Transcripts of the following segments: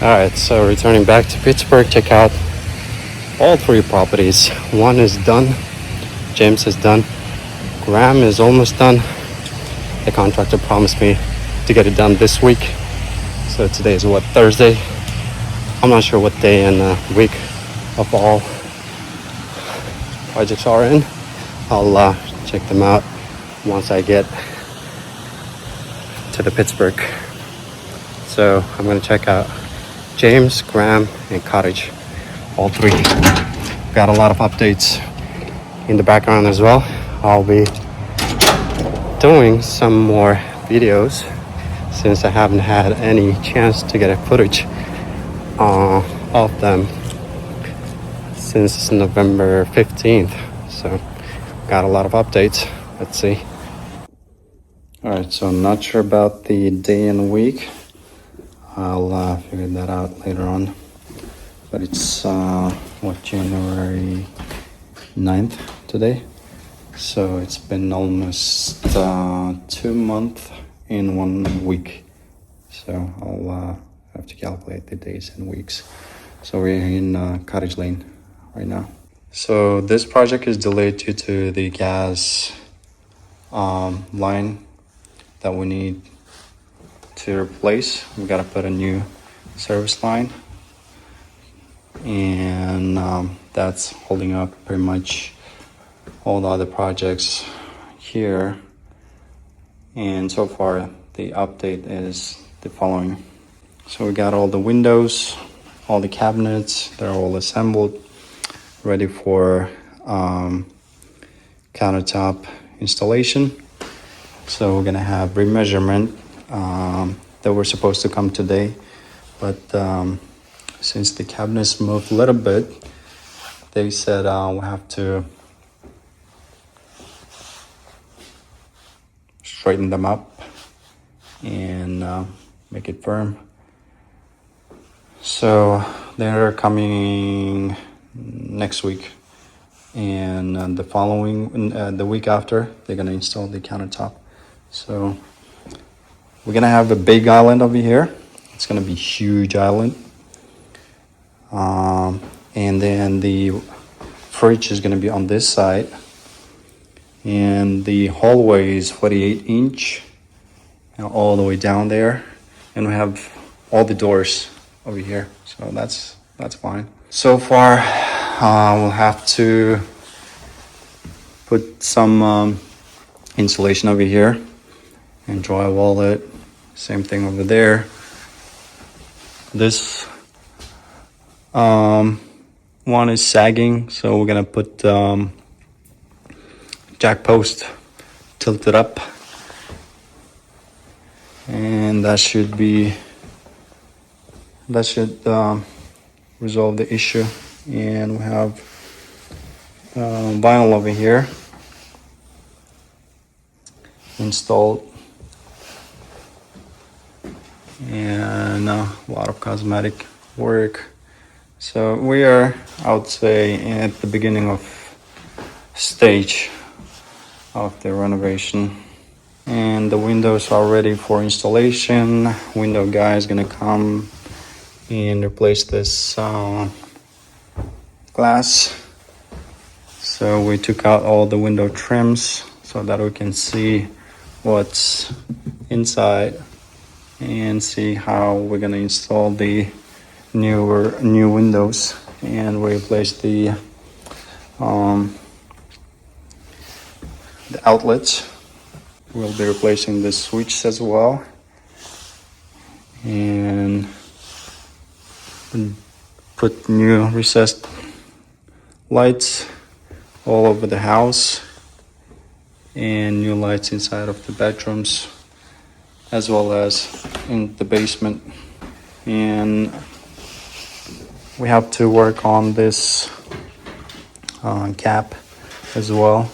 Alright, so returning back to Pittsburgh, check out all three properties. One is done, James is done, Graham is almost done. The contractor promised me to get it done this week. So today is what, Thursday? I'm not sure what day and week of all projects are in. I'll check them out once I get to the Pittsburgh. So I'm gonna check out James, Graham, and Cottage, all three. Got a lot of updates in the background as well. I'll be doing some more videos since I haven't had any chance to get a footage of them since November 15th. So got a lot of updates. Let's see. All right, so I'm not sure about the day and week. I'll figure that out later on. But it's January 9th today. So it's been almost 2 months in 1 week. So I'll have to calculate the days and weeks. So we're in Cottage Lane right now. So this project is delayed due to the gas line that we need to replace. We gotta put a new service line, and that's holding up pretty much all the other projects here. And so far the update is the following. So we got all the windows, all the cabinets, they're all assembled, ready for countertop installation. So we're gonna have remeasurement that were supposed to come today, but since the cabinets moved a little bit, they said we'll have to straighten them up and make it firm. So they're coming next week, and the week after, they're gonna install the countertop. So we're gonna have a big island over here. It's gonna be a huge island, and then the fridge is gonna be on this side, and the hallway is 48-inch all the way down there, and we have all the doors over here, so that's fine. So far we'll have to put some insulation over here and drywall it. Same thing over there. This one is sagging, so we're gonna put jack post tilted up, and that should resolve the issue. And we have vinyl over here installed, and a lot of cosmetic work. So we are, I would say, at the beginning of stage of the renovation, and the windows are ready for installation. Window guy is gonna come and replace this glass. So we took out all the window trims so that we can see what's inside and see how we're gonna install the new windows, and replace the outlets. We'll be replacing the switches as well, and put new recessed lights all over the house, and new lights inside of the bedrooms as well as in the basement. And we have to work on this cap as well.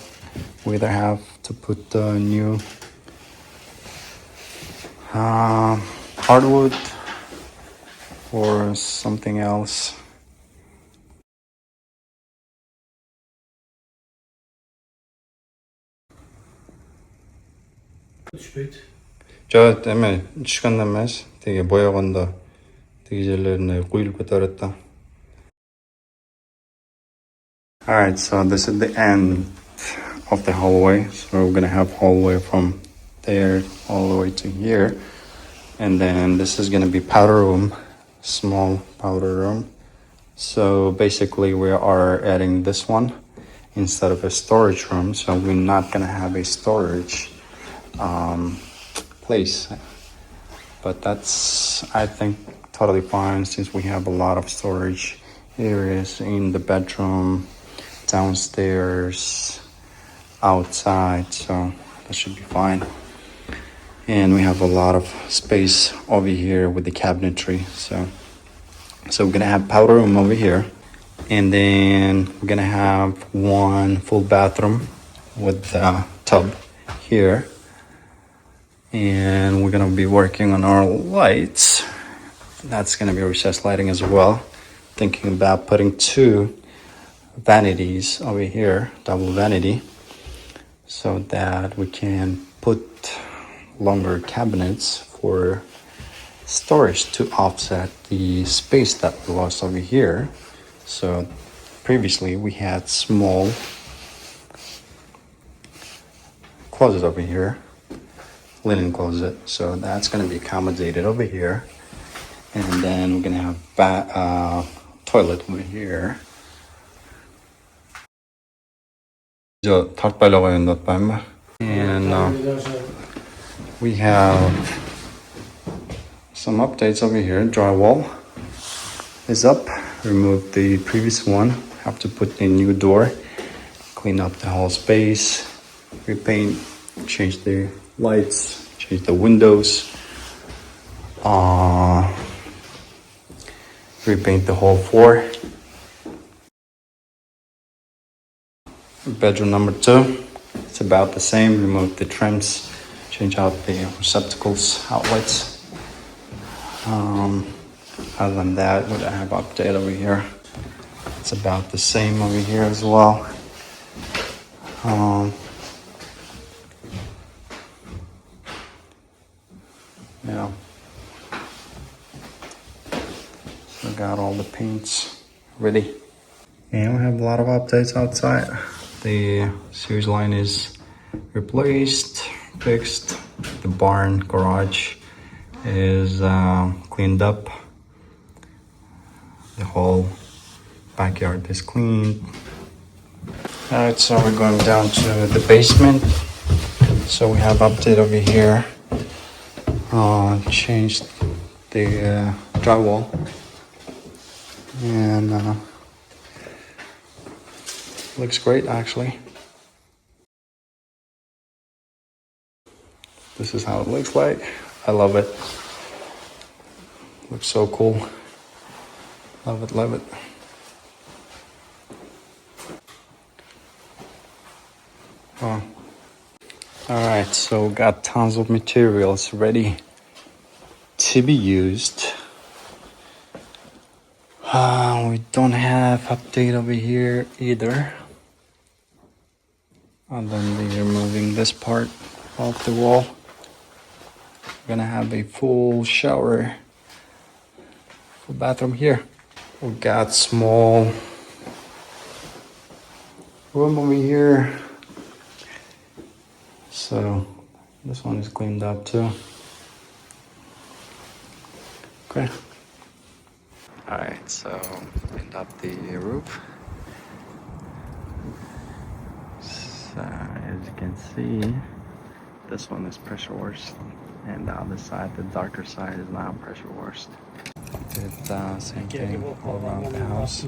We either have to put new hardwood or something else. түшпейді. 저 때문에 시간 남았어. 되게 모여간다. 디젤레는 고일고 떨었다. Alright, so this is the end of the hallway. So we're gonna have hallway from there all the way to here. And then this is gonna be powder room, small powder room. So basically we are adding this one instead of a storage room. So we're not gonna have a storage place. But that's, I think, totally fine since we have a lot of storage areas in the bedroom, downstairs, outside, so that should be fine. And we have a lot of space over here with the cabinetry, so we're gonna have powder room over here, and then we're gonna have one full bathroom with a tub here, and we're gonna be working on our lights. That's gonna be recessed lighting as well. Thinking about putting 2 vanities over here, double vanity, so that we can put longer cabinets for storage to offset the space that we lost over here. So previously we had small closet over here, linen closet, so that's going to be accommodated over here. And then we're going to have toilet over here. And we have some updates over here. Drywall is up. Remove the previous one. Have to put a new door. Clean up the whole space. Repaint. Change the lights. Change the windows. Repaint the whole floor. Bedroom number 2. It's about the same. Remove the trims. Change out the receptacles, outlets. Other than that, what I have update over here, it's about the same over here as well. Yeah, so I got all the paints ready, and we have a lot of updates outside. The sewage line is replaced, fixed. The barn garage is cleaned up. The whole backyard is cleaned. Alright, so we're going down to the basement. So we have update over here. Changed the drywall, and looks great actually. This is how it looks like. I love it. Looks so cool. Love it, love it. Oh. Alright, so got tons of materials ready to be used. We don't have update over here either. And then we're removing this part off the wall. We're gonna have a full shower, full bathroom here. We got small room over here. So this one is cleaned up too. Okay. Alright, so cleaned up the roof. So as you can see, this one is pressure washed, and the other side, the darker side, is not pressure washed. Did same thing all around the house.